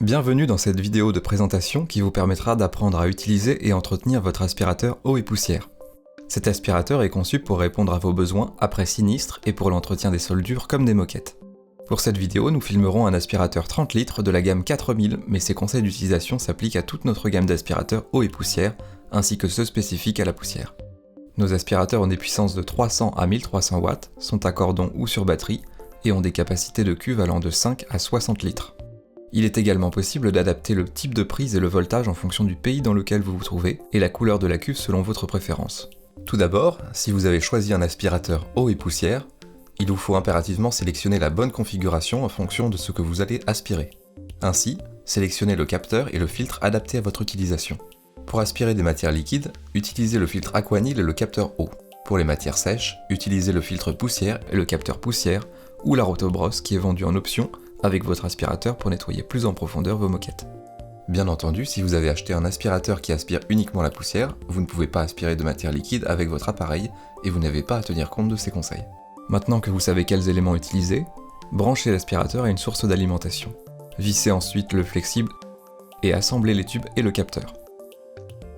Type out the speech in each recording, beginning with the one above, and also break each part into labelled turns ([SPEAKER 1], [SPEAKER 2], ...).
[SPEAKER 1] Bienvenue dans cette vidéo de présentation qui vous permettra d'apprendre à utiliser et entretenir votre aspirateur eau et poussière. Cet aspirateur est conçu pour répondre à vos besoins après sinistre et pour l'entretien des sols durs comme des moquettes. Pour cette vidéo, nous filmerons un aspirateur 30 litres de la gamme 4000, mais ces conseils d'utilisation s'appliquent à toute notre gamme d'aspirateurs eau et poussière, ainsi que ceux spécifiques à la poussière. Nos aspirateurs ont des puissances de 300 à 1300 watts, sont à cordon ou sur batterie, et ont des capacités de cuve allant de 5 à 60 litres. Il est également possible d'adapter le type de prise et le voltage en fonction du pays dans lequel vous vous trouvez, et la couleur de la cuve selon votre préférence. Tout d'abord, si vous avez choisi un aspirateur eau et poussière, il vous faut impérativement sélectionner la bonne configuration en fonction de ce que vous allez aspirer. Ainsi, sélectionnez le capteur et le filtre adaptés à votre utilisation. Pour aspirer des matières liquides, utilisez le filtre Aquanil et le capteur eau. Pour les matières sèches, utilisez le filtre poussière et le capteur poussière, ou la rotobrosse qui est vendue en option avec votre aspirateur pour nettoyer plus en profondeur vos moquettes. Bien entendu, si vous avez acheté un aspirateur qui aspire uniquement la poussière, vous ne pouvez pas aspirer de matière liquide avec votre appareil et vous n'avez pas à tenir compte de ces conseils. Maintenant que vous savez quels éléments utiliser, branchez l'aspirateur à une source d'alimentation. Vissez ensuite le flexible et assemblez les tubes et le capteur.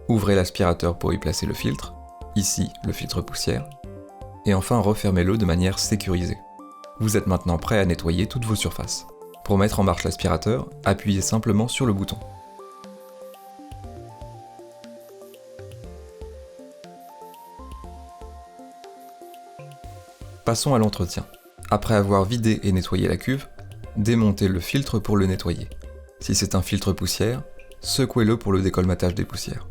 [SPEAKER 1] Ouvrez l'aspirateur pour y placer le filtre, ici le filtre poussière, et enfin refermez-le de manière sécurisée. Vous êtes maintenant prêt à nettoyer toutes vos surfaces. Pour mettre en marche l'aspirateur, appuyez simplement sur le bouton. Passons à l'entretien. Après avoir vidé et nettoyé la cuve, démontez le filtre pour le nettoyer. Si c'est un filtre poussière, secouez-le pour le décolmatage des poussières.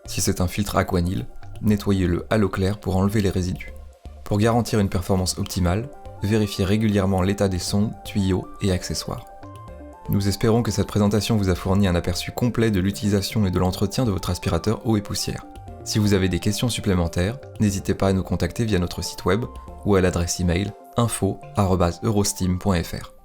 [SPEAKER 1] Si c'est un filtre Aquanil, nettoyez-le à l'eau claire pour enlever les résidus. Pour garantir une performance optimale, vérifiez régulièrement l'état des sondes, tuyaux et accessoires. Nous espérons que cette présentation vous a fourni un aperçu complet de l'utilisation et de l'entretien de votre aspirateur eau et poussière. Si vous avez des questions supplémentaires, n'hésitez pas à nous contacter via notre site web ou à l'adresse email info@eurosteam.fr.